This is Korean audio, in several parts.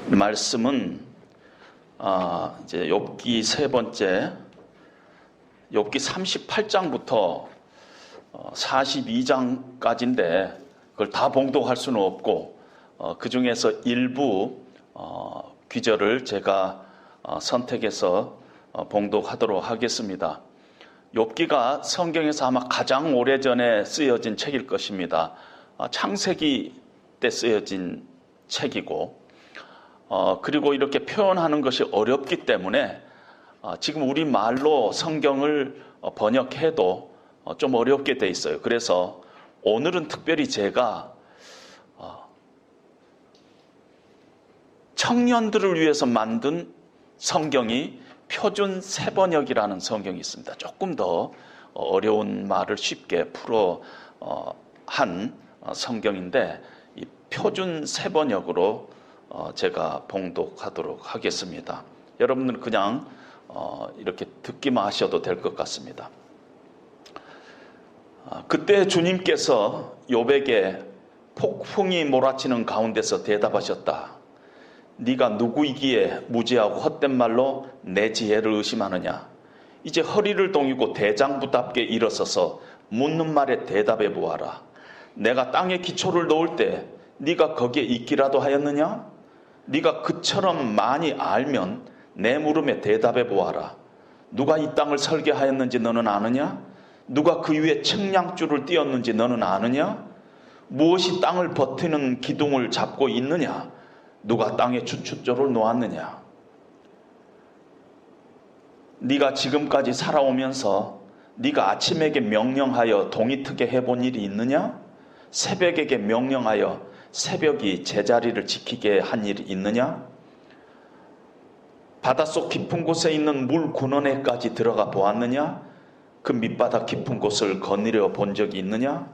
말씀은 이제 욥기 세 번째 욥기 38장부터 42장까지인데 그걸 다 봉독할 수는 없고 그 중에서 일부 귀절을 제가 선택해서 봉독하도록 하겠습니다. 욥기가 성경에서 아마 가장 오래전에 쓰여진 책일 것입니다. 창세기 때 쓰여진 책이고 그리고 이렇게 표현하는 것이 어렵기 때문에 지금 우리 말로 성경을 번역해도 좀 어렵게 돼 있어요. 그래서 오늘은 특별히 제가 청년들을 위해서 만든 성경이 표준 세번역이라는 성경이 있습니다. 조금 더 어려운 말을 쉽게 풀어 한 성경인데 이 표준 세번역으로 제가 봉독하도록 하겠습니다. 여러분들은 그냥 이렇게 듣기만 하셔도 될 것 같습니다. 그때 주님께서 욥에게 폭풍이 몰아치는 가운데서 대답하셨다. 네가 누구이기에 무지하고 헛된 말로 내 지혜를 의심하느냐. 이제 허리를 동이고 대장부답게 일어서서 묻는 말에 대답해 보아라. 내가 땅에 기초를 놓을 때 네가 거기에 있기라도 하였느냐? 네가 그처럼 많이 알면 내 물음에 대답해 보아라. 누가 이 땅을 설계하였는지 너는 아느냐? 누가 그 위에 측량줄을 띄었는지 너는 아느냐? 무엇이 땅을 버티는 기둥을 잡고 있느냐? 누가 땅에 주춧돌을 놓았느냐? 네가 지금까지 살아오면서 네가 아침에게 명령하여 동이 트게 해본 일이 있느냐? 새벽에게 명령하여 새벽이 제자리를 지키게 한 일이 있느냐? 바닷속 깊은 곳에 있는 물 근원에까지 들어가 보았느냐? 그 밑바닥 깊은 곳을 거느려 본 적이 있느냐?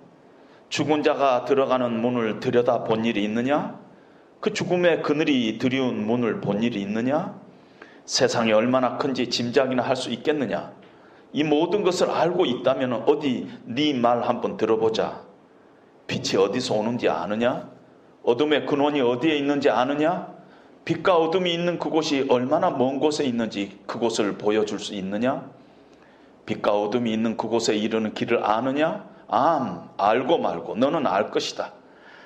죽은 자가 들어가는 문을 들여다 본 일이 있느냐? 그 죽음의 그늘이 드리운 문을 본 일이 있느냐? 세상이 얼마나 큰지 짐작이나 할 수 있겠느냐? 이 모든 것을 알고 있다면 어디 네 말 한번 들어보자. 빛이 어디서 오는지 아느냐? 어둠의 근원이 어디에 있는지 아느냐? 빛과 어둠이 있는 그곳이 얼마나 먼 곳에 있는지 그곳을 보여줄 수 있느냐? 빛과 어둠이 있는 그곳에 이르는 길을 아느냐? 알고 말고 너는 알 것이다.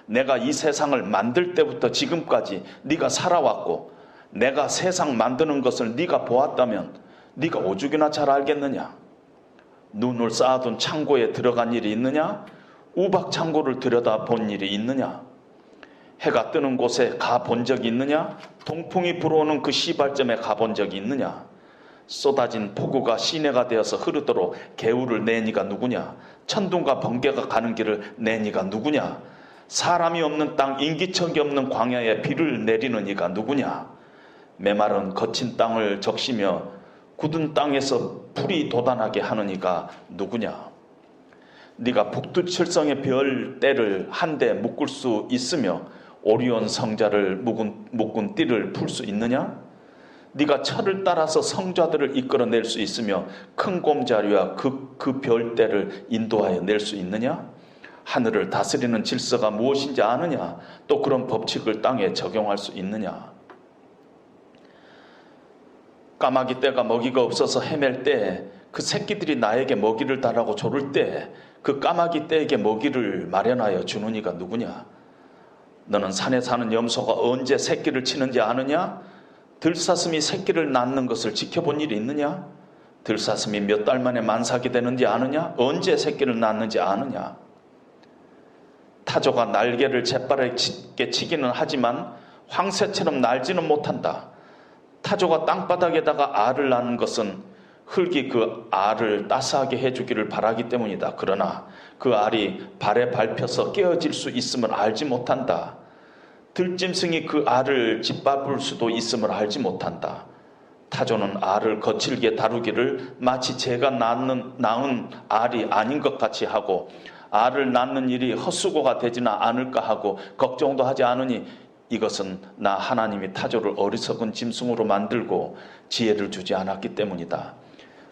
내가 이 세상을 만들 때부터 지금까지 네가 살아왔고 내가 세상 만드는 것을 네가 보았다면 네가 오죽이나 잘 알겠느냐? 눈을 쌓아둔 창고에 들어간 일이 있느냐? 우박 창고를 들여다 본 일이 있느냐? 해가 뜨는 곳에 가본 적이 있느냐? 동풍이 불어오는 그 시발점에 가본 적이 있느냐? 쏟아진 폭우가 시내가 되어서 흐르도록 개울을 내 니가 누구냐? 천둥과 번개가 가는 길을 내 니가 누구냐? 사람이 없는 땅 인기척이 없는 광야에 비를 내리는 이가 누구냐? 메마른 거친 땅을 적시며 굳은 땅에서 풀이 돋아나게 하는 이가 누구냐? 네가 북두칠성의 별 떼를 한데 묶을 수 있으며 오리온 성자를 묶은 띠를 풀 수 있느냐? 네가 철을 따라서 성자들을 이끌어낼 수 있으며 큰 곰자리와 그 별대를 인도하여 낼 수 있느냐? 하늘을 다스리는 질서가 무엇인지 아느냐? 또 그런 법칙을 땅에 적용할 수 있느냐? 까마귀 떼가 먹이가 없어서 헤맬 때 그 새끼들이 나에게 먹이를 달라고 조를 때 그 까마귀 떼에게 먹이를 마련하여 주는 이가 누구냐? 너는 산에 사는 염소가 언제 새끼를 치는지 아느냐? 들사슴이 새끼를 낳는 것을 지켜본 일이 있느냐? 들사슴이 몇 달 만에 만삭이 되는지 아느냐? 언제 새끼를 낳는지 아느냐? 타조가 날개를 재빠르게 치기는 하지만 황새처럼 날지는 못한다. 타조가 땅바닥에다가 알을 낳는 것은 흙이 그 알을 따스하게 해주기를 바라기 때문이다. 그러나 그 알이 발에 밟혀서 깨어질 수 있음을 알지 못한다. 들짐승이 그 알을 짓밟을 수도 있음을 알지 못한다. 타조는 알을 거칠게 다루기를 마치 제가 낳은 알이 아닌 것 같이 하고 알을 낳는 일이 헛수고가 되지는 않을까 하고 걱정도 하지 않으니 이것은 나 하나님이 타조를 어리석은 짐승으로 만들고 지혜를 주지 않았기 때문이다.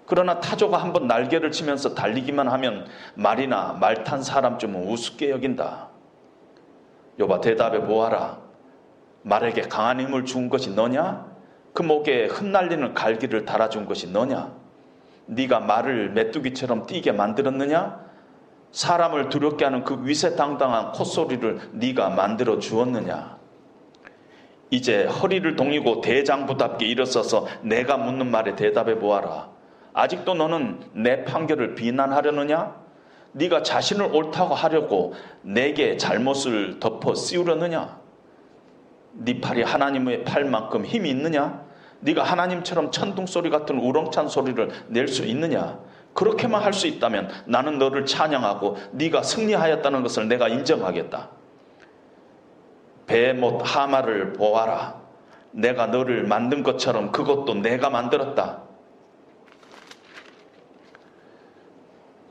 그러나 타조가 한번 날개를 치면서 달리기만 하면 말이나 말 탄 사람쯤은 우습게 여긴다. 욥아 대답해 보아라. 말에게 강한 힘을 준 것이 너냐? 그 목에 흩날리는 갈기를 달아준 것이 너냐? 네가 말을 메뚜기처럼 뛰게 만들었느냐? 사람을 두렵게 하는 그 위세당당한 콧소리를 네가 만들어 주었느냐? 이제 허리를 동이고 대장부답게 일어서서 내가 묻는 말에 대답해 보아라. 아직도 너는 내 판결을 비난하려느냐? 네가 자신을 옳다고 하려고 내게 잘못을 덮어 씌우려느냐? 네 팔이 하나님의 팔만큼 힘이 있느냐? 네가 하나님처럼 천둥소리 같은 우렁찬 소리를 낼 수 있느냐? 그렇게만 할 수 있다면 나는 너를 찬양하고 네가 승리하였다는 것을 내가 인정하겠다. 베못 하마를 보아라. 내가 너를 만든 것처럼 그것도 내가 만들었다.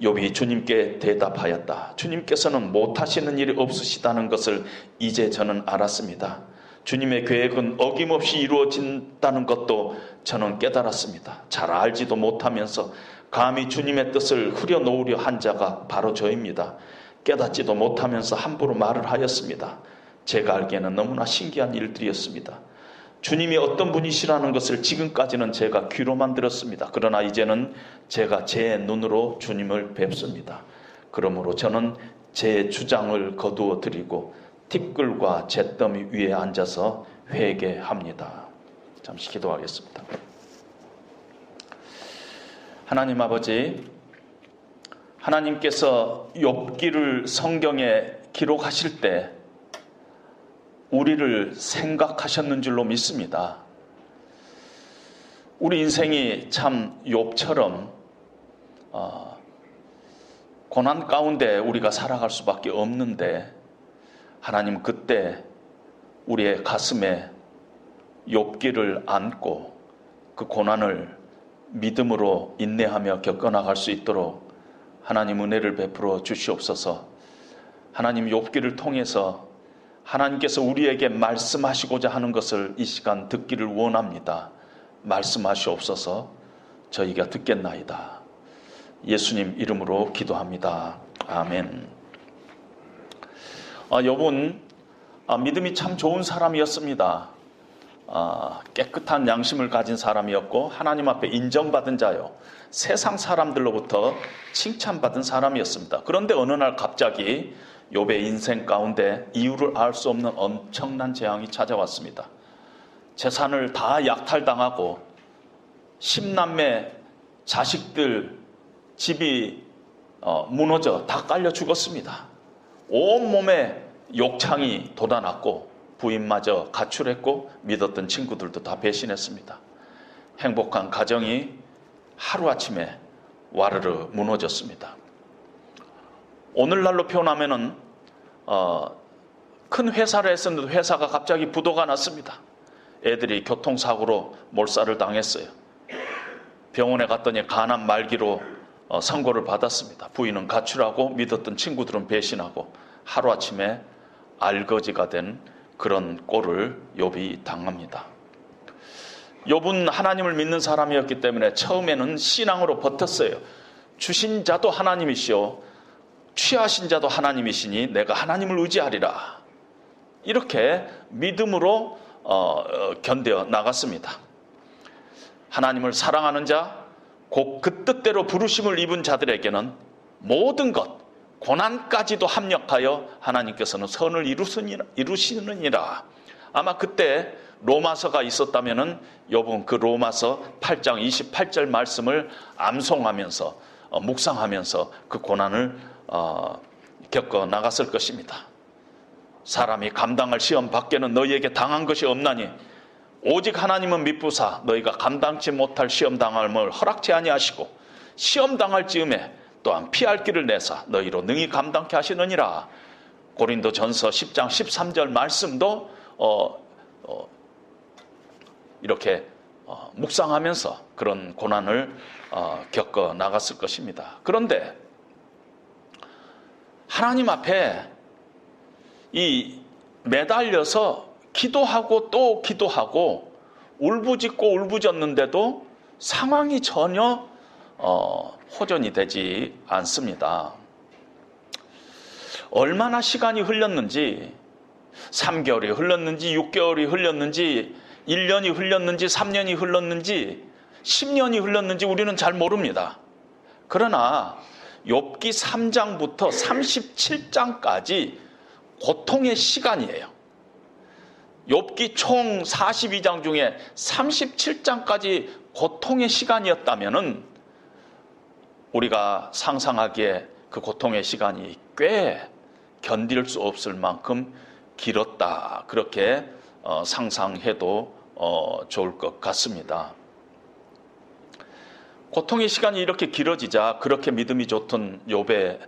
욥이 주님께 대답하였다. 주님께서는 못하시는 일이 없으시다는 것을 이제 저는 알았습니다. 주님의 계획은 어김없이 이루어진다는 것도 저는 깨달았습니다. 잘 알지도 못하면서 감히 주님의 뜻을 흐려놓으려 한 자가 바로 저입니다. 깨닫지도 못하면서 함부로 말을 하였습니다. 제가 알기에는 너무나 신기한 일들이었습니다. 주님이 어떤 분이시라는 것을 지금까지는 제가 귀로만 들었습니다. 그러나 이제는 제가 제 눈으로 주님을 뵙습니다. 그러므로 저는 제 주장을 거두어 드리고 티끌과 잿더미 위에 앉아서 회개합니다. 잠시 기도하겠습니다. 하나님 아버지, 하나님께서 욥기를 성경에 기록하실 때 우리를 생각하셨는 줄로 믿습니다. 우리 인생이 참 욥처럼 고난 가운데 우리가 살아갈 수밖에 없는데 하나님 그때 우리의 가슴에 욥기를 안고 그 고난을 믿음으로 인내하며 겪어나갈 수 있도록 하나님 은혜를 베풀어 주시옵소서. 하나님 욥기를 통해서 하나님께서 우리에게 말씀하시고자 하는 것을 이 시간 듣기를 원합니다. 말씀하시옵소서. 저희가 듣겠나이다. 예수님 이름으로 기도합니다. 아멘. 욥은 믿음이 참 좋은 사람이었습니다. 깨끗한 양심을 가진 사람이었고 하나님 앞에 인정받은 자요, 세상 사람들로부터 칭찬받은 사람이었습니다. 그런데 어느 날 갑자기 욥의 인생 가운데 이유를 알 수 없는 엄청난 재앙이 찾아왔습니다. 재산을 다 약탈당하고 10남매 자식들 집이 무너져 다 깔려 죽었습니다. 온몸에 욕창이 돋아났고 부인마저 가출했고 믿었던 친구들도 다 배신했습니다. 행복한 가정이 하루아침에 와르르 무너졌습니다. 오늘날로 표현하면은 큰 회사를 했었는데 회사가 갑자기 부도가 났습니다. 애들이 교통사고로 몰살을 당했어요. 병원에 갔더니 간암 말기로 선고를 받았습니다. 부인은 가출하고 믿었던 친구들은 배신하고 하루아침에 알거지가 된 그런 꼴을 욥이 당합니다. 욥은 하나님을 믿는 사람이었기 때문에 처음에는 신앙으로 버텼어요. 주신 자도 하나님이시오, 취하신 자도 하나님이시니 내가 하나님을 의지하리라. 이렇게 믿음으로 견뎌 나갔습니다. 하나님을 사랑하는 자, 곧 그 뜻대로 부르심을 입은 자들에게는 모든 것, 고난까지도 합력하여 하나님께서는 선을 이루시느니라. 아마 그때 로마서가 있었다면은 욥은 그 로마서 8장 28절 말씀을 암송하면서 묵상하면서 그 고난을 겪어 나갔을 것입니다. 사람이 감당할 시험 밖에는 너희에게 당한 것이 없나니 오직 하나님은 미쁘사 너희가 감당치 못할 시험 당함을 허락치 아니하시고 시험 당할 즈음에 또한 피할 길을 내사 너희로 능히 감당케 하시느니라. 고린도전서 10장 13절 말씀도 이렇게 묵상하면서 그런 고난을 겪어 나갔을 것입니다. 그런데 하나님 앞에 이 매달려서 기도하고 또 기도하고 울부짖고 울부짖는데도 상황이 전혀 호전이 되지 않습니다. 얼마나 시간이 흘렀는지 3개월이 흘렀는지 6개월이 흘렀는지 1년이 흘렀는지 3년이 흘렀는지 10년이 흘렀는지 우리는 잘 모릅니다. 그러나 욥기 3장부터 37장까지 고통의 시간이에요. 욥기 총 42장 중에 37장까지 고통의 시간이었다면은 우리가 상상하기에 그 고통의 시간이 꽤 견딜 수 없을 만큼 길었다. 그렇게 상상해도 좋을 것 같습니다. 고통의 시간이 이렇게 길어지자 그렇게 믿음이 좋던 욥의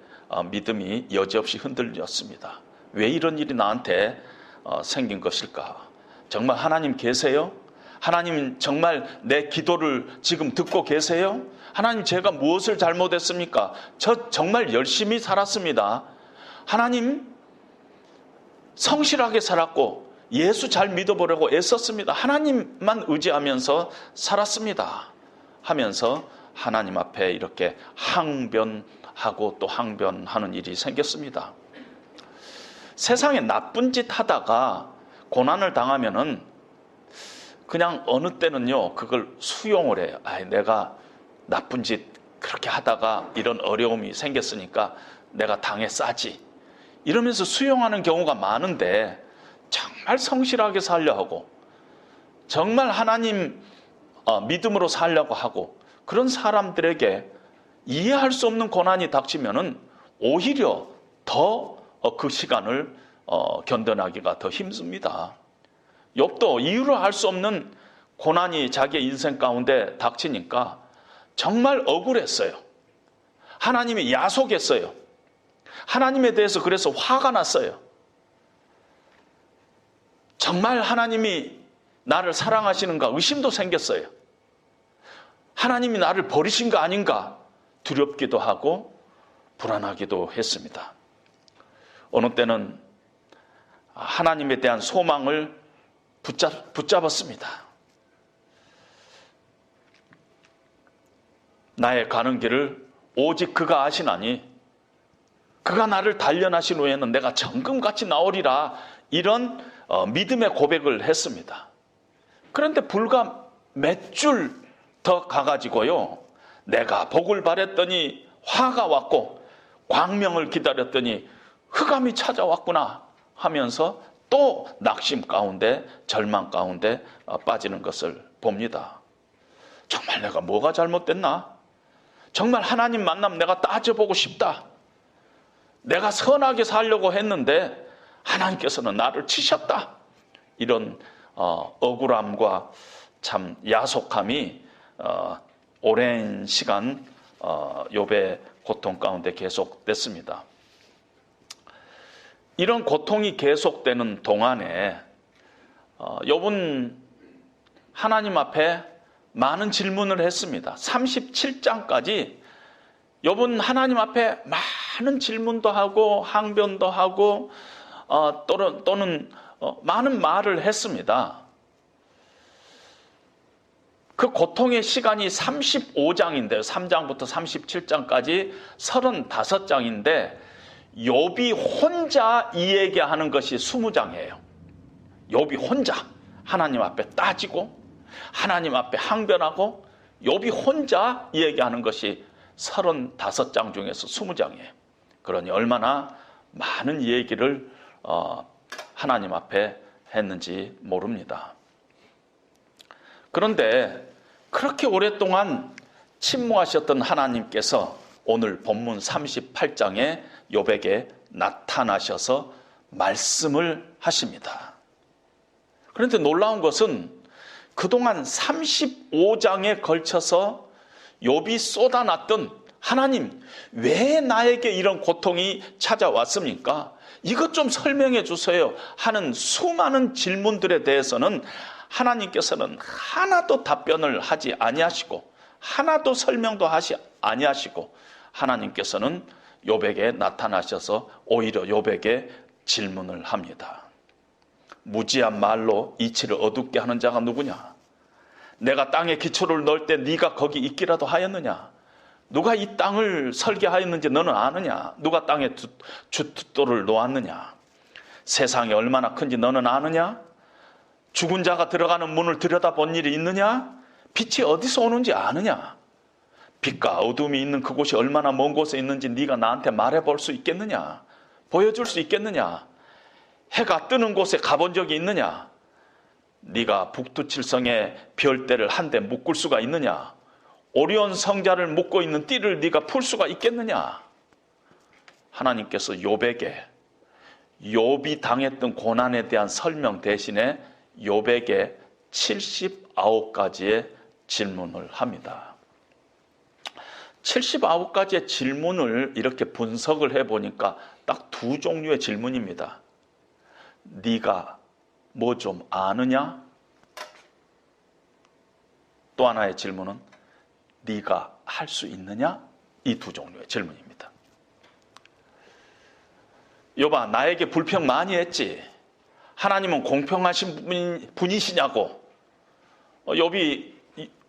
믿음이 여지없이 흔들렸습니다. 왜 이런 일이 나한테 생긴 것일까? 정말 하나님 계세요? 하나님 정말 내 기도를 지금 듣고 계세요? 하나님 제가 무엇을 잘못했습니까? 저 정말 열심히 살았습니다. 하나님 성실하게 살았고 예수 잘 믿어보려고 애썼습니다. 하나님만 의지하면서 살았습니다. 하면서 하나님 앞에 이렇게 항변하고 또 항변하는 일이 생겼습니다. 세상에 나쁜 짓 하다가 고난을 당하면은 그냥 어느 때는요 그걸 수용을 해요. 내가 나쁜 짓 그렇게 하다가 이런 어려움이 생겼으니까 내가 당했싸지 이러면서 수용하는 경우가 많은데, 정말 성실하게 살려 하고 정말 하나님 믿음으로 살려고 하고 그런 사람들에게 이해할 수 없는 고난이 닥치면은 오히려 더 그 시간을 견뎌나기가 더 힘듭니다. 욥도 이유를 알 수 없는 고난이 자기의 인생 가운데 닥치니까 정말 억울했어요. 하나님이 야속했어요. 하나님에 대해서 그래서 화가 났어요. 정말 하나님이 나를 사랑하시는가 의심도 생겼어요. 하나님이 나를 버리신 거 아닌가 두렵기도 하고 불안하기도 했습니다. 어느 때는 하나님에 대한 소망을 붙잡았습니다. 나의 가는 길을 오직 그가 아시나니 그가 나를 단련하신 후에는 내가 정금같이 나오리라, 이런 믿음의 고백을 했습니다. 그런데 불과 몇 줄 더 가가지고요, 내가 복을 바랬더니 화가 왔고 광명을 기다렸더니 흑암이 찾아왔구나 하면서 또 낙심 가운데 절망 가운데 빠지는 것을 봅니다. 정말 내가 뭐가 잘못됐나? 정말 하나님 만나면 내가 따져보고 싶다. 내가 선하게 살려고 했는데 하나님께서는 나를 치셨다. 이런 억울함과 참 야속함이 오랜 시간 욥의 고통 가운데 계속됐습니다. 이런 고통이 계속되는 동안에 욥은 하나님 앞에 많은 질문을 했습니다. 37장까지 욥은 하나님 앞에 많은 질문도 하고 항변도 하고 또는 많은 말을 했습니다. 그 고통의 시간이 35장인데요. 3장부터 37장까지 35장인데 욥이 혼자 이야기하는 것이 20장이에요. 욥이 혼자 하나님 앞에 따지고 하나님 앞에 항변하고 욥이 혼자 이야기하는 것이 35장 중에서 20장이에요. 그러니 얼마나 많은 얘기를 하나님 앞에 했는지 모릅니다. 그런데 그렇게 오랫동안 침묵하셨던 하나님께서 오늘 본문 38장에 욥에게 나타나셔서 말씀을 하십니다. 그런데 놀라운 것은 그동안 35장에 걸쳐서 욥이 쏟아놨던 하나님, 왜 나에게 이런 고통이 찾아왔습니까? 이것 좀 설명해 주세요 하는 수많은 질문들에 대해서는 하나님께서는 하나도 답변을 하지 아니하시고 하나도 설명도 하지 아니하시고 하나님께서는 욥에게 나타나셔서 오히려 욥에게 질문을 합니다. 무지한 말로 이치를 어둡게 하는 자가 누구냐? 내가 땅에 기초를 넣을 때 네가 거기 있기라도 하였느냐? 누가 이 땅을 설계하였는지 너는 아느냐? 누가 땅에 주춧돌을 놓았느냐? 세상이 얼마나 큰지 너는 아느냐? 죽은 자가 들어가는 문을 들여다본 일이 있느냐? 빛이 어디서 오는지 아느냐? 빛과 어둠이 있는 그곳이 얼마나 먼 곳에 있는지 네가 나한테 말해볼 수 있겠느냐? 보여줄 수 있겠느냐? 해가 뜨는 곳에 가본 적이 있느냐? 네가 북두칠성의 별대를 한데 묶을 수가 있느냐? 오리온 성자를 묶고 있는 띠를 네가 풀 수가 있겠느냐? 하나님께서 욥에게 욥이 당했던 고난에 대한 설명 대신에 욥에게 79가지의 질문을 합니다. 79가지의 질문을 이렇게 분석을 해보니까 딱 두 종류의 질문입니다. 네가 뭐 좀 아느냐? 또 하나의 질문은 네가 할 수 있느냐? 이 두 종류의 질문입니다. 욥아, 나에게 불평 많이 했지? 하나님은 공평하신 분이시냐고. 욥이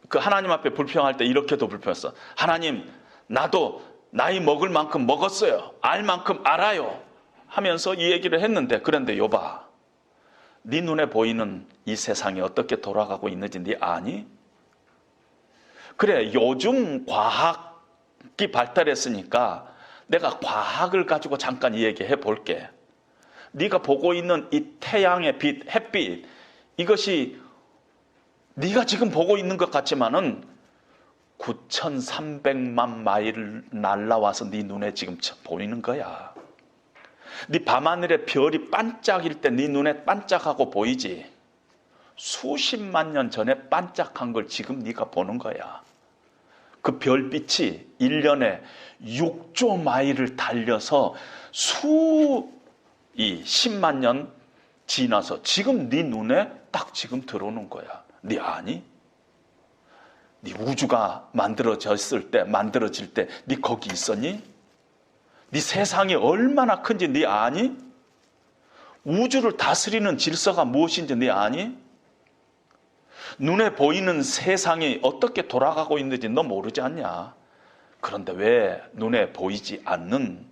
그 하나님 앞에 불평할 때 이렇게도 불평했어. 하나님, 나도 나이 먹을 만큼 먹었어요. 알 만큼 알아요. 하면서 이 얘기를 했는데, 그런데 욥아, 네 눈에 보이는 이 세상이 어떻게 돌아가고 있는지 네 아니? 그래, 요즘 과학이 발달했으니까 내가 과학을 가지고 잠깐 이야기해 볼게. 네가 보고 있는 이 태양의 빛, 햇빛, 이것이 네가 지금 보고 있는 것 같지만은 9,300만 마일 날아와서 네 눈에 지금 보이는 거야. 네 밤하늘에 별이 반짝일 때 네 눈에 반짝하고 보이지. 수십만 년 전에 반짝한 걸 지금 네가 보는 거야. 그 별빛이 1년에 6조 마일을 달려서 10만 년 지나서 지금 네 눈에 딱 지금 들어오는 거야. 네 아니? 네 우주가 만들어질 때 네 거기 있었니? 네 세상이 얼마나 큰지 네 아니? 우주를 다스리는 질서가 무엇인지 네 아니? 눈에 보이는 세상이 어떻게 돌아가고 있는지 너 모르지 않냐? 그런데 왜 눈에 보이지 않는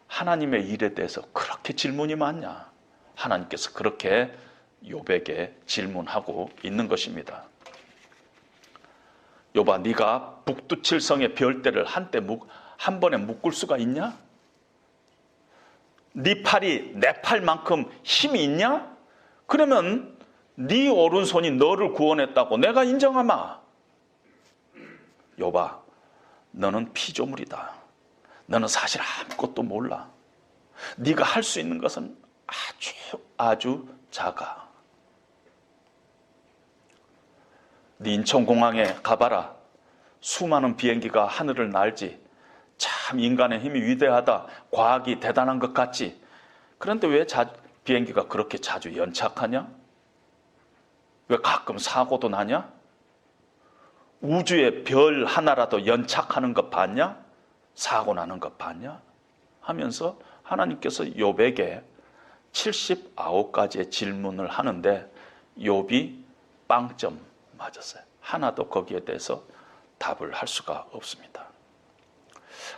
하나님의 일에 대해서 그렇게 질문이 많냐? 하나님께서 그렇게 욥에게 질문하고 있는 것입니다. 욥아, 네가 북두칠성의 별대를 한 번에 묶을 수가 있냐? 네 팔이 내 팔만큼 힘이 있냐? 그러면 네 오른손이 너를 구원했다고 내가 인정하마. 욥아, 너는 피조물이다. 너는 사실 아무것도 몰라. 네가 할 수 있는 것은 아주 작아. 네 인천공항에 가봐라. 수많은 비행기가 하늘을 날지. 참 인간의 힘이 위대하다. 과학이 대단한 것 같지. 그런데 왜 비행기가 그렇게 자주 연착하냐? 왜 가끔 사고도 나냐? 우주의 별 하나라도 연착하는 것 봤냐? 사고 나는 것 봤냐? 하면서 하나님께서 욥에게 79가지의 질문을 하는데 욥이 빵점 맞았어요. 하나도 거기에 대해서 답을 할 수가 없습니다.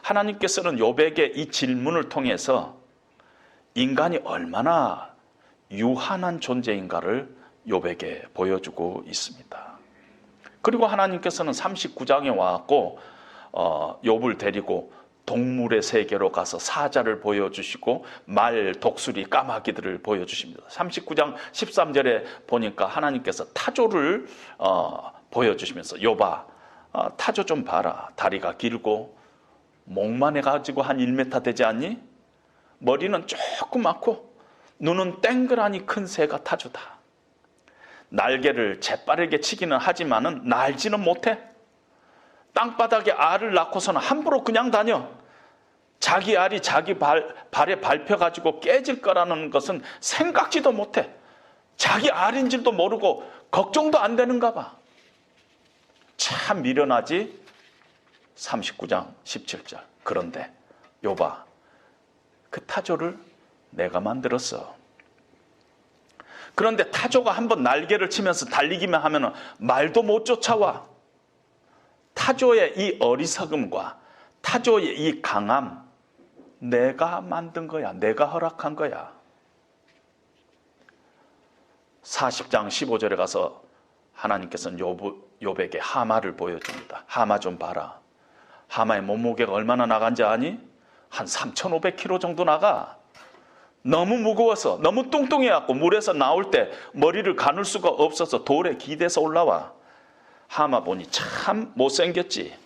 하나님께서는 욥에게 이 질문을 통해서 인간이 얼마나 유한한 존재인가를 욥에게 보여주고 있습니다. 그리고 하나님께서는 39장에 와갖고 욥을 데리고 동물의 세계로 가서 사자를 보여주시고 말, 독수리, 까마귀들을 보여주십니다. 39장 13절에 보니까 하나님께서 타조를 보여주시면서 욥아, 타조 좀 봐라. 다리가 길고 목만 해가지고 한 1m 되지 않니? 머리는 조그맣고 눈은 땡그라니 큰 새가 타조다. 날개를 재빠르게 치기는 하지만은 날지는 못해. 땅바닥에 알을 낳고서는 함부로 그냥 다녀. 자기 알이 자기 발에 밟혀가지고 깨질 거라는 것은 생각지도 못해. 자기 알인 줄도 모르고 걱정도 안 되는가 봐. 참 미련하지. 39장 17절. 그런데 욥아, 그 타조를 내가 만들었어. 그런데 타조가 한번 날개를 치면서 달리기만 하면 말도 못 쫓아와. 타조의 이 어리석음과 타조의 이 강함, 내가 만든 거야. 내가 허락한 거야. 40장 15절에 가서 하나님께서는 욥에게 하마를 보여줍니다. 하마 좀 봐라. 하마의 몸무게가 얼마나 나간지 아니? 한 3,500kg 정도 나가. 너무 무거워서, 너무 뚱뚱해갖고 물에서 나올 때 머리를 가눌 수가 없어서 돌에 기대서 올라와. 하마 보니 참 못생겼지.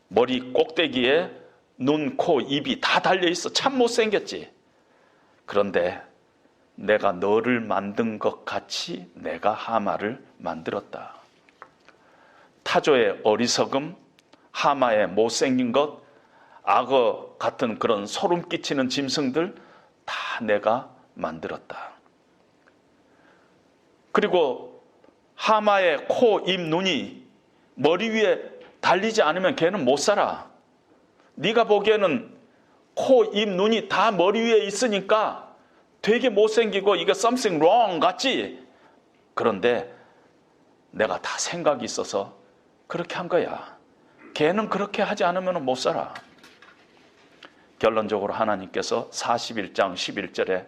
머리 꼭대기에 눈, 코, 입이 다 달려있어. 참 못생겼지. 그런데 내가 너를 만든 것 같이 내가 하마를 만들었다. 타조의 어리석음, 하마의 못생긴 것, 악어 같은 그런 소름 끼치는 짐승들 다 내가 만들었다. 그리고 하마의 코, 입, 눈이 머리 위에 달리지 않으면 걔는 못 살아. 네가 보기에는 코, 입, 눈이 다 머리 위에 있으니까 되게 못생기고 이게 something wrong 같지? 그런데 내가 다 생각이 있어서 그렇게 한 거야. 걔는 그렇게 하지 않으면 못 살아. 결론적으로 하나님께서 41장 11절에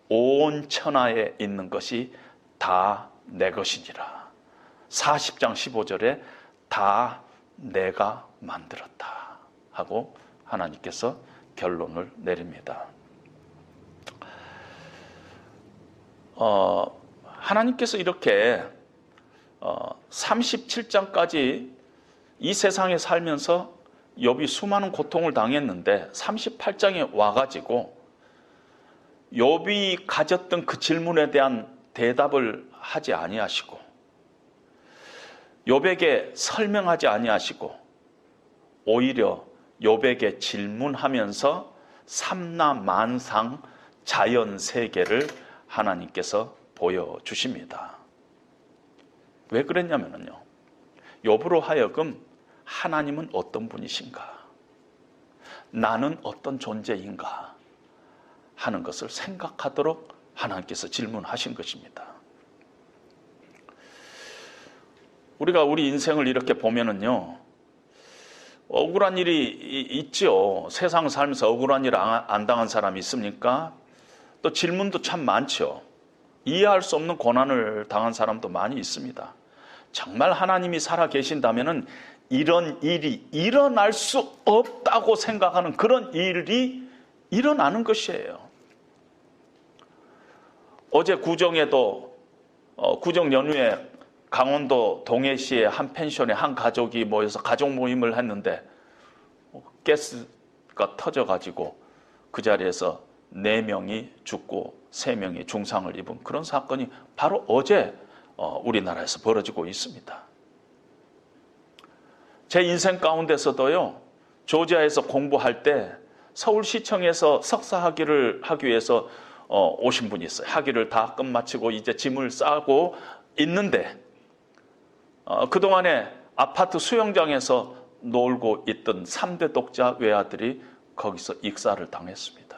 온 천하에 있는 것이 다 내 것이니라. 40장 15절에 다 내가 만들었다 하고 하나님께서 결론을 내립니다. 하나님께서 이렇게 37장까지 이 세상에 살면서 욥이 수많은 고통을 당했는데 38장에 와가지고 욥이 가졌던 그 질문에 대한 대답을 하지 아니하시고 욥에게 설명하지 아니하시고 오히려 욥에게 질문하면서 삼라만상 자연 세계를 하나님께서 보여주십니다. 왜 그랬냐면요, 욥으로 하여금 하나님은 어떤 분이신가, 나는 어떤 존재인가 하는 것을 생각하도록 하나님께서 질문하신 것입니다. 우리가 우리 인생을 이렇게 보면은요, 억울한 일이 있죠. 세상 살면서 억울한 일 안 당한 사람이 있습니까? 또 질문도 참 많죠. 이해할 수 없는 고난을 당한 사람도 많이 있습니다. 정말 하나님이 살아 계신다면은 이런 일이 일어날 수 없다고 생각하는 그런 일이 일어나는 것이에요. 어제 구정에도 구정 연휴에 강원도 동해시의 한 펜션에 한 가족이 모여서 가족 모임을 했는데 가스가 터져가지고 그 자리에서 4명이 죽고 3명이 중상을 입은 그런 사건이 바로 어제 우리나라에서 벌어지고 있습니다. 제 인생 가운데서도요, 조지아에서 공부할 때 서울시청에서 석사학위를 하기 위해서 오신 분이 있어요. 학위를 다 끝마치고 이제 짐을 싸고 있는데 그동안에 아파트 수영장에서 놀고 있던 3대 독자 외아들이 거기서 익사를 당했습니다.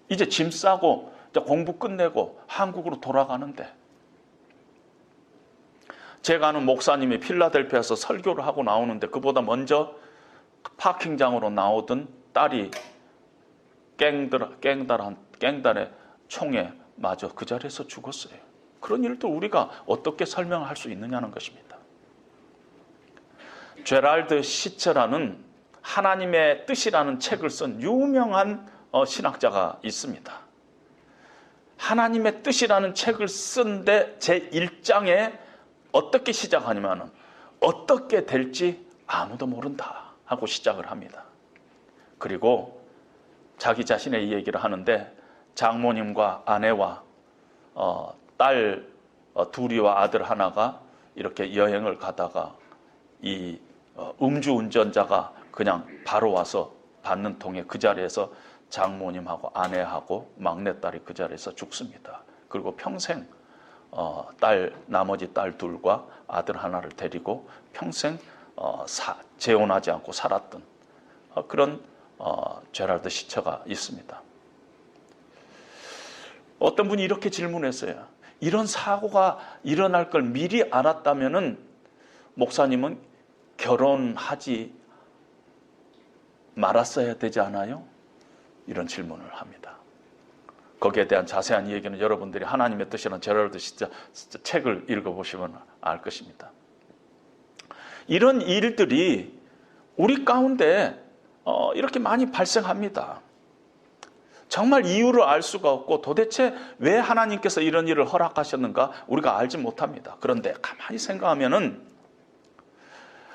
이제 짐 싸고 이제 공부 끝내고 한국으로 돌아가는데 제가 아는 목사님이 필라델피아에서 설교를 하고 나오는데 그보다 먼저 파킹장으로 나오던 딸이 깽달의 총에 맞아 그 자리에서 죽었어요. 그런 일도 우리가 어떻게 설명할 수 있느냐는 것입니다. 제랄드 시처라는 하나님의 뜻이라는 책을 쓴 유명한 신학자가 있습니다. 하나님의 뜻이라는 책을 쓴데 제1장에 어떻게 시작하냐면 어떻게 될지 아무도 모른다 하고 시작을 합니다. 그리고 자기 자신의 이 얘기를 하는데 장모님과 아내와 딸 둘이와 아들 하나가 이렇게 여행을 가다가 이 음주운전자가 그냥 바로 와서 받는 통에 그 자리에서 장모님하고 아내하고 막내딸이 그 자리에서 죽습니다. 그리고 평생 나머지 딸 둘과 아들 하나를 데리고 평생 재혼하지 않고 살았던 그런 제랄드 시처가 있습니다. 어떤 분이 이렇게 질문했어요. 이런 사고가 일어날 걸 미리 알았다면은 목사님은 결혼하지 말았어야 되지 않아요? 이런 질문을 합니다. 거기에 대한 자세한 이야기는 여러분들이 하나님의 뜻이라는 제라르드 진짜 책을 읽어보시면 알 것입니다. 이런 일들이 우리 가운데 이렇게 많이 발생합니다. 정말 이유를 알 수가 없고 도대체 왜 하나님께서 이런 일을 허락하셨는가 우리가 알지 못합니다. 그런데 가만히 생각하면은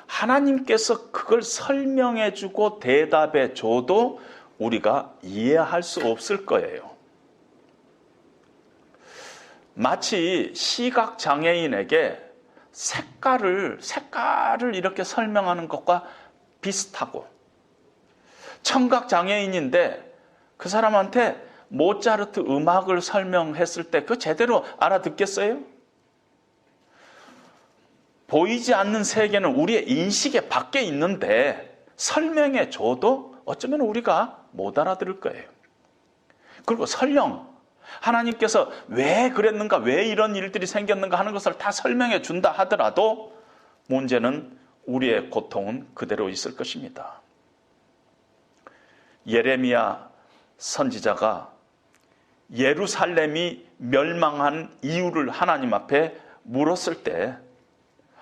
하나님께서 그걸 설명해주고 대답해줘도 우리가 이해할 수 없을 거예요. 마치 시각장애인에게 색깔을 이렇게 설명하는 것과 비슷하고, 청각장애인인데 그 사람한테 모차르트 음악을 설명했을 때 그거 제대로 알아듣겠어요? 보이지 않는 세계는 우리의 인식의 밖에 있는데 설명해 줘도 어쩌면 우리가 못 알아들을 거예요. 그리고 설령 하나님께서 왜 그랬는가, 왜 이런 일들이 생겼는가 하는 것을 다 설명해 준다 하더라도 문제는 우리의 고통은 그대로 있을 것입니다. 예레미야 선지자가 예루살렘이 멸망한 이유를 하나님 앞에 물었을 때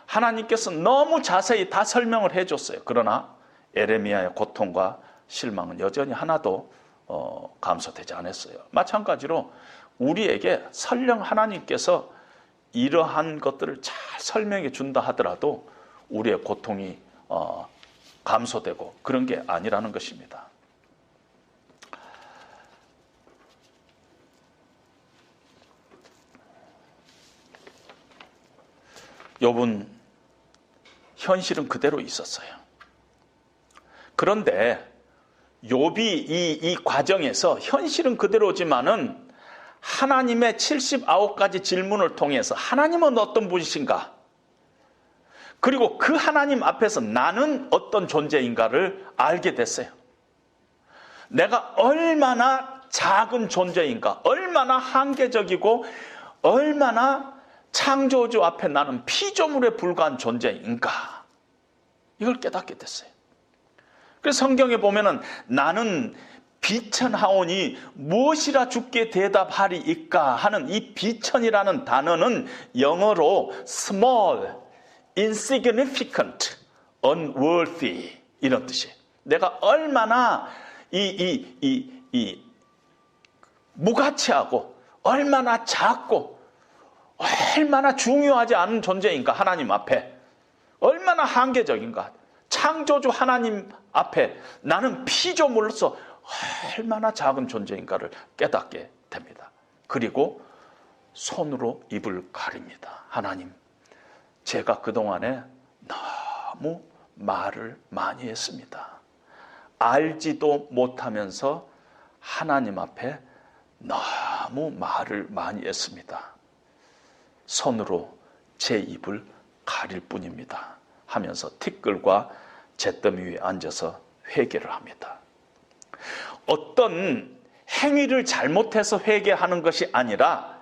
하나님께서 너무 자세히 다 설명을 해줬어요. 그러나 예레미야의 고통과 실망은 여전히 하나도 감소되지 않았어요. 마찬가지로 우리에게 설령 하나님께서 이러한 것들을 잘 설명해 준다 하더라도 우리의 고통이 감소되고 그런 게 아니라는 것입니다. 욥은 현실은 그대로 있었어요. 그런데 욥이 이 과정에서 현실은 그대로지만은 하나님의 79가지 질문을 통해서 하나님은 어떤 분이신가? 그리고 그 하나님 앞에서 나는 어떤 존재인가를 알게 됐어요. 내가 얼마나 작은 존재인가? 얼마나 한계적이고 얼마나 창조주 앞에 나는 피조물에 불과한 존재인가? 이걸 깨닫게 됐어요. 그래서 성경에 보면은 나는 비천하오니 무엇이라 주께 대답하리이까 하는 이 비천이라는 단어는 영어로 small, insignificant, unworthy 이런 뜻이에요. 내가 얼마나 무가치하고 얼마나 작고 얼마나 중요하지 않은 존재인가, 하나님 앞에 얼마나 한계적인가. 창조주 하나님 앞에 나는 피조물로서 얼마나 작은 존재인가를 깨닫게 됩니다. 그리고 손으로 입을 가립니다. 하나님, 제가 그동안에 너무 말을 많이 했습니다. 알지도 못하면서 하나님 앞에 너무 말을 많이 했습니다. 손으로 제 입을 가릴 뿐입니다 하면서 티끌과 잿더미 위에 앉아서 회개를 합니다. 어떤 행위를 잘못해서 회개하는 것이 아니라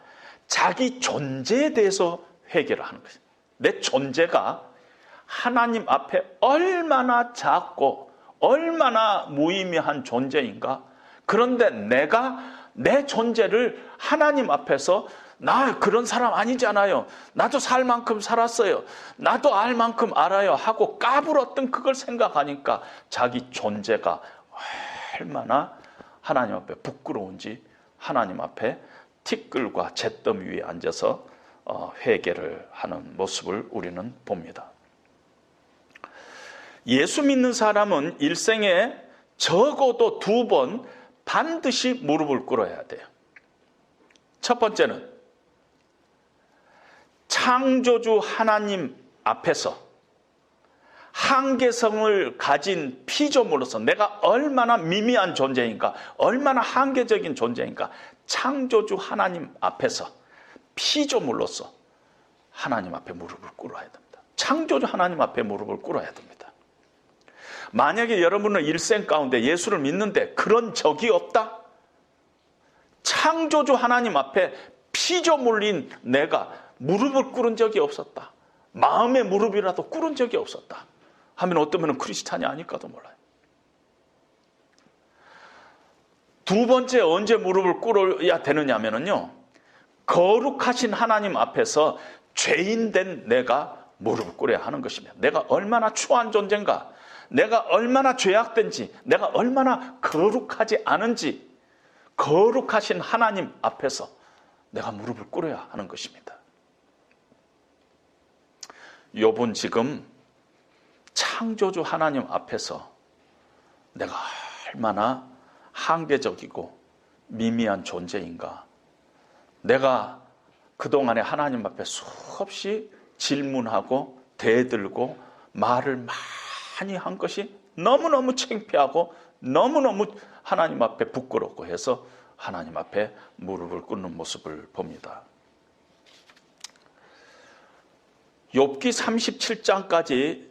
자기 존재에 대해서 회개를 하는 것입니다. 내 존재가 하나님 앞에 얼마나 작고 얼마나 무의미한 존재인가. 그런데 내가 내 존재를 하나님 앞에서 나 그런 사람 아니잖아요. 나도 살 만큼 살았어요. 나도 알 만큼 알아요 하고 까불었던 그걸 생각하니까 자기 존재가 얼마나 하나님 앞에 부끄러운지 하나님 앞에 티끌과 잿더미 위에 앉아서 회개를 하는 모습을 우리는 봅니다. 예수 믿는 사람은 일생에 적어도 2번 반드시 무릎을 꿇어야 돼요. 첫 번째는 창조주 하나님 앞에서 한계성을 가진 피조물로서 내가 얼마나 미미한 존재인가, 얼마나 한계적인 존재인가, 창조주 하나님 앞에서 피조물로서 하나님 앞에 무릎을 꿇어야 됩니다. 창조주 하나님 앞에 무릎을 꿇어야 됩니다. 만약에 여러분은 일생 가운데 예수를 믿는데 그런 적이 없다? 창조주 하나님 앞에 피조물인 내가 무릎을 꿇은 적이 없었다. 마음의 무릎이라도 꿇은 적이 없었다 하면 어쩌면 크리스찬이 아닐까도 몰라요. 두 번째 언제 무릎을 꿇어야 되느냐면요, 거룩하신 하나님 앞에서 죄인된 내가 무릎을 꿇어야 하는 것입니다. 내가 얼마나 추한 존재인가, 내가 얼마나 죄악된지, 내가 얼마나 거룩하지 않은지, 거룩하신 하나님 앞에서 내가 무릎을 꿇어야 하는 것입니다. 욥은 지금 창조주 하나님 앞에서 내가 얼마나 한계적이고 미미한 존재인가, 내가 그동안에 하나님 앞에 수없이 질문하고 대들고 말을 많이 한 것이 너무너무 창피하고 너무너무 하나님 앞에 부끄럽고 해서 하나님 앞에 무릎을 꿇는 모습을 봅니다. 욥기 37장까지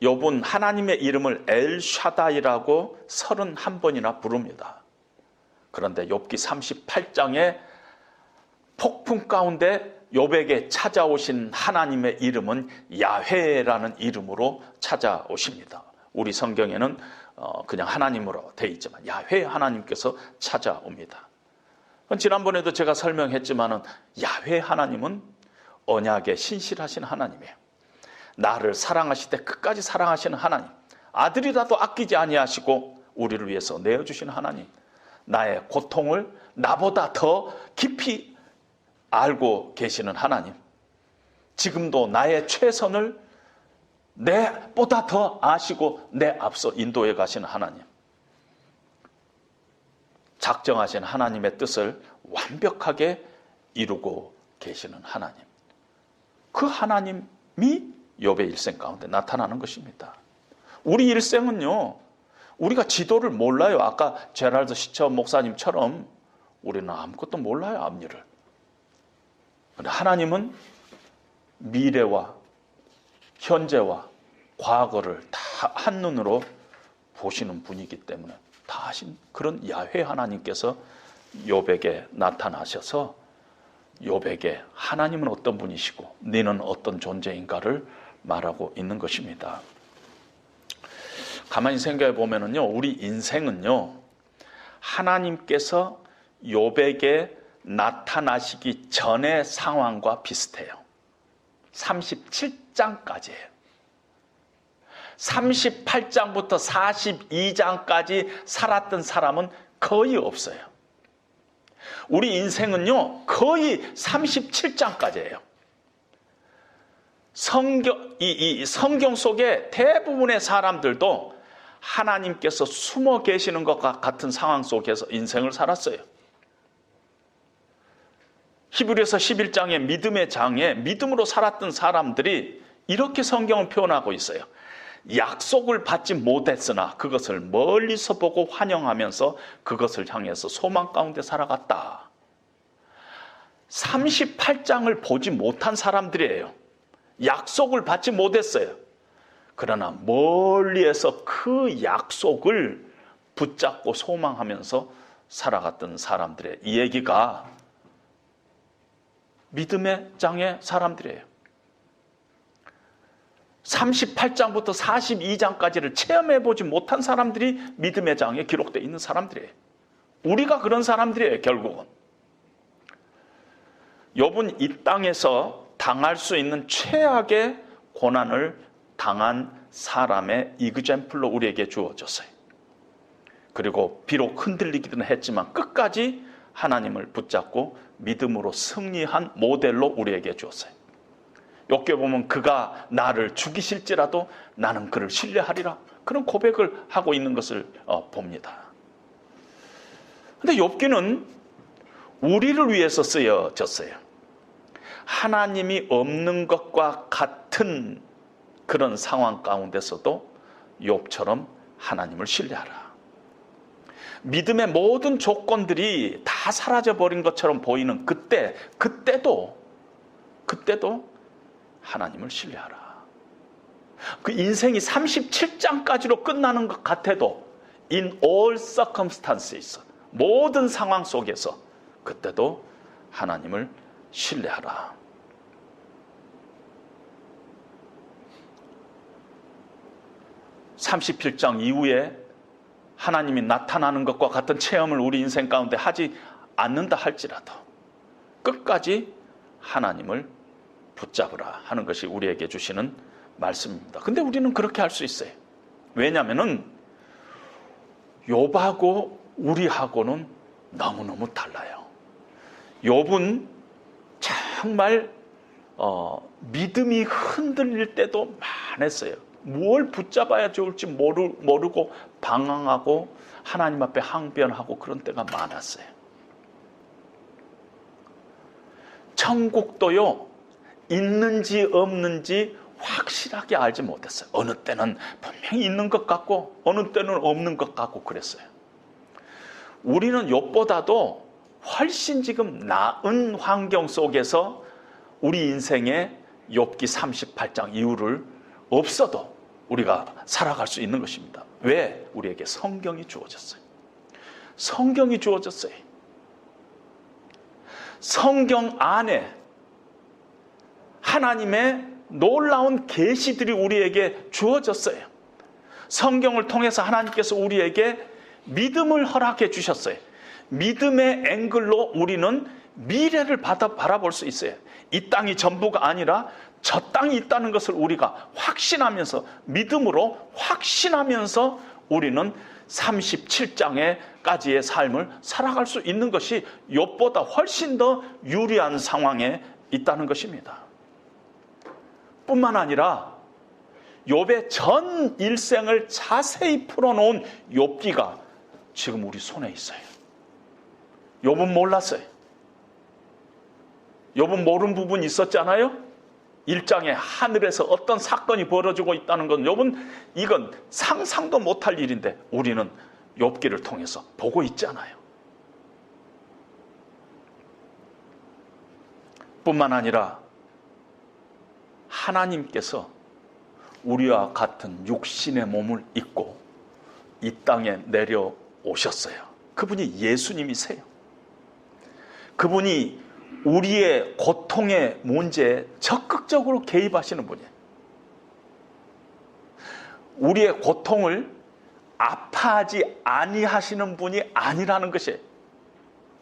욥은 하나님의 이름을 엘샤다이라고 31번이나 부릅니다. 그런데 욥기 38장에 폭풍 가운데 욥에게 찾아오신 하나님의 이름은 야훼라는 이름으로 찾아오십니다. 우리 성경에는 그냥 하나님으로 되어 있지만 야훼 하나님께서 찾아옵니다. 지난번에도 제가 설명했지만 야훼 하나님은 언약에 신실하신 하나님이에요. 나를 사랑하실 때 끝까지 사랑하시는 하나님, 아들이라도 아끼지 아니하시고 우리를 위해서 내어주시는 하나님, 나의 고통을 나보다 더 깊이 알고 계시는 하나님, 지금도 나의 최선을 내보다 더 아시고 내 앞서 인도해 가시는 하나님, 작정하신 하나님의 뜻을 완벽하게 이루고 계시는 하나님, 그 하나님이 욥의 일생 가운데 나타나는 것입니다. 우리 일생은요, 우리가 지도를 몰라요. 아까 제랄드 시처 목사님처럼 우리는 아무것도 몰라요, 앞일을. 그런데 하나님은 미래와 현재와 과거를 다 한눈으로 보시는 분이기 때문에 다 하신 그런 야훼 하나님께서 욥에게 나타나셔서 욥에게 하나님은 어떤 분이시고 너는 어떤 존재인가를 말하고 있는 것입니다. 가만히 생각해 보면은요, 우리 인생은요, 하나님께서 욥에게 나타나시기 전의 상황과 비슷해요. 37장까지예요. 38장부터 42장까지 살았던 사람은 거의 없어요. 우리 인생은요, 거의 37장까지예요. 성경 속에 대부분의 사람들도 하나님께서 숨어 계시는 것과 같은 상황 속에서 인생을 살았어요. 히브리서 11장의 믿음의 장에 믿음으로 살았던 사람들이 이렇게 성경을 표현하고 있어요. 약속을 받지 못했으나 그것을 멀리서 보고 환영하면서 그것을 향해서 소망 가운데 살아갔다. 38장을 보지 못한 사람들이에요. 약속을 받지 못했어요. 그러나 멀리에서 그 약속을 붙잡고 소망하면서 살아갔던 사람들의 이 얘기가 믿음의 장의 사람들이에요. 38장부터 42장까지를 체험해보지 못한 사람들이 믿음의 장에 기록되어 있는 사람들이에요. 우리가 그런 사람들이에요, 결국은. 욥은 이 땅에서 당할 수 있는 최악의 고난을 당한 사람의 이그젬플로 우리에게 주어졌어요. 그리고 비록 흔들리기는 했지만 끝까지 하나님을 붙잡고 믿음으로 승리한 모델로 우리에게 주었어요. 욥기에 보면 그가 나를 죽이실지라도 나는 그를 신뢰하리라, 그런 고백을 하고 있는 것을 봅니다. 그런데 욥기는 우리를 위해서 쓰여졌어요. 하나님이 없는 것과 같은 그런 상황 가운데서도 욥처럼 하나님을 신뢰하라. 믿음의 모든 조건들이 다 사라져버린 것처럼 보이는 그때도 하나님을 신뢰하라. 그 인생이 37장까지로 끝나는 것 같아도 in all circumstances, 모든 상황 속에서 그때도 하나님을 신뢰하라. (37장) 이후에 하나님이 나타나는 것과 같은 체험을 우리 인생 가운데 하지 않는다 할지라도 끝까지 하나님을 붙잡으라 하는 것이 우리에게 주시는 말씀입니다. 근데 우리는 그렇게 할 수 있어요. 왜냐하면 욥하고 우리하고는 너무너무 달라요. 욥은 정말 믿음이 흔들릴 때도 많았어요. 뭘 붙잡아야 좋을지 모르고 방황하고 하나님 앞에 항변하고 그런 때가 많았어요. 천국도요, 있는지 없는지 확실하게 알지 못했어요. 어느 때는 분명히 있는 것 같고 어느 때는 없는 것 같고 그랬어요. 우리는 욥보다도 훨씬 지금 나은 환경 속에서 우리 인생의 욥기 38장 이후를 없어도 우리가 살아갈 수 있는 것입니다. 왜? 우리에게 성경이 주어졌어요. 성경이 주어졌어요. 성경 안에 하나님의 놀라운 계시들이 우리에게 주어졌어요. 성경을 통해서 하나님께서 우리에게 믿음을 허락해 주셨어요. 믿음의 앵글로 우리는 미래를 바라볼 수 있어요. 이 땅이 전부가 아니라 저 땅이 있다는 것을 우리가 확신하면서, 믿음으로 확신하면서 우리는 37장에까지의 삶을 살아갈 수 있는 것이 욥보다 훨씬 더 유리한 상황에 있다는 것입니다. 뿐만 아니라 욥의 전 일생을 자세히 풀어놓은 욥기가 지금 우리 손에 있어요. 욥은 몰랐어요. 욥은 모르는 부분이 있었잖아요. 1장에 하늘에서 어떤 사건이 벌어지고 있다는 건 욥은 이건 상상도 못할 일인데 우리는 욥기를 통해서 보고 있잖아요. 뿐만 아니라 하나님께서 우리와 같은 육신의 몸을 입고 이 땅에 내려오셨어요. 그분이 예수님이세요. 그분이 우리의 고통의 문제에 적극적으로 개입하시는 분이에요. 우리의 고통을 아파하지 아니하시는 분이 아니라는 것이에요.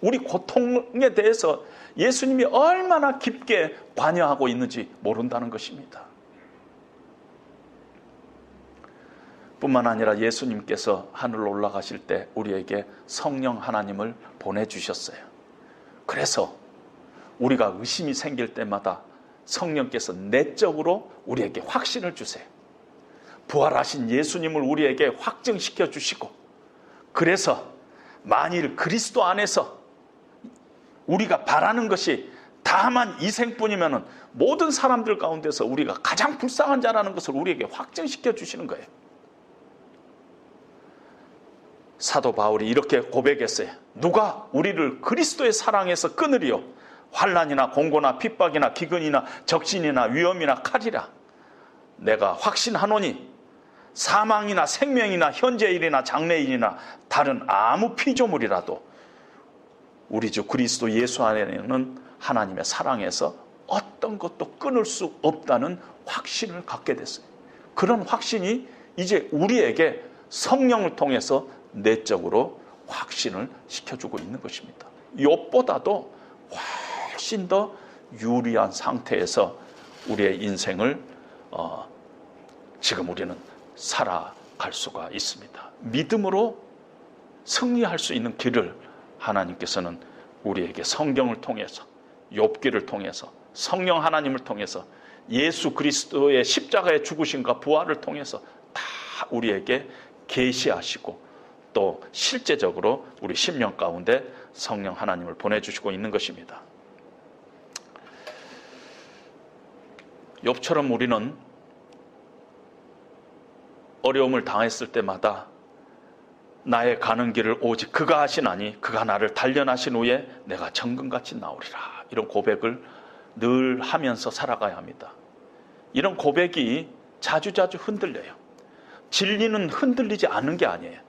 우리 고통에 대해서 예수님이 얼마나 깊게 관여하고 있는지 모른다는 것입니다. 뿐만 아니라 예수님께서 하늘로 올라가실 때 우리에게 성령 하나님을 보내주셨어요. 그래서 우리가 의심이 생길 때마다 성령께서 내적으로 우리에게 확신을 주세요. 부활하신 예수님을 우리에게 확증시켜 주시고, 그래서 만일 그리스도 안에서 우리가 바라는 것이 다만 이 생뿐이면 모든 사람들 가운데서 우리가 가장 불쌍한 자라는 것을 우리에게 확증시켜 주시는 거예요. 사도 바울이 이렇게 고백했어요. 누가 우리를 그리스도의 사랑에서 끊으리요? 환난이나 공고나 핍박이나 기근이나 적신이나 위험이나 칼이라. 내가 확신하노니 사망이나 생명이나 현재일이나 장래일이나 다른 아무 피조물이라도 우리 주 그리스도 예수 안에는 하나님의 사랑에서 어떤 것도 끊을 수 없다는 확신을 갖게 됐어요. 그런 확신이 이제 우리에게 성령을 통해서 내적으로 확신을 시켜주고 있는 것입니다. 욥보다도 훨씬 더 유리한 상태에서 우리의 인생을 지금 우리는 살아갈 수가 있습니다. 믿음으로 승리할 수 있는 길을 하나님께서는 우리에게 성경을 통해서, 욥기를 통해서, 성령 하나님을 통해서, 예수 그리스도의 십자가의 죽으심과 부활을 통해서 다 우리에게 계시하시고 또 실제적으로 우리 심령 가운데 성령 하나님을 보내주시고 있는 것입니다. 욥처럼 우리는 어려움을 당했을 때마다 나의 가는 길을 오직 그가 하시나니 그가 나를 단련하신 후에 내가 정금같이 나오리라, 이런 고백을 늘 하면서 살아가야 합니다. 이런 고백이 자주자주 흔들려요. 진리는 흔들리지 않는 게 아니에요.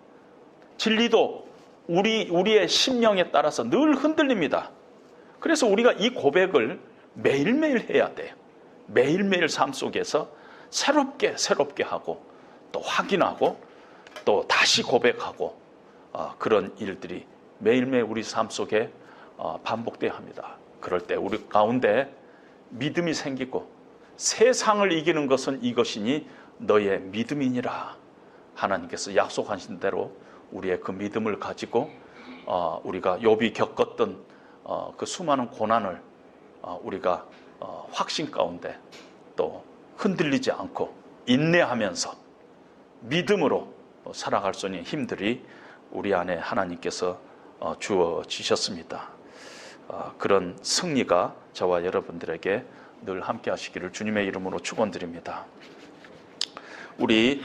진리도 우리의 심령에 따라서 늘 흔들립니다. 그래서 우리가 이 고백을 매일매일 해야 돼요. 매일매일 삶 속에서 새롭게 하고 또 확인하고 또 다시 고백하고 그런 일들이 매일매일 우리 삶 속에 반복돼야 합니다. 그럴 때 우리 가운데 믿음이 생기고 세상을 이기는 것은 이것이니 너의 믿음이니라. 하나님께서 약속하신 대로 우리의 그 믿음을 가지고 우리가 욥이 겪었던 그 수많은 고난을 우리가 확신 가운데 또 흔들리지 않고 인내하면서 믿음으로 살아갈 수 있는 힘들이 우리 안에 하나님께서 주어지셨습니다. 그런 승리가 저와 여러분들에게 늘 함께 하시기를 주님의 이름으로 축원드립니다. 우리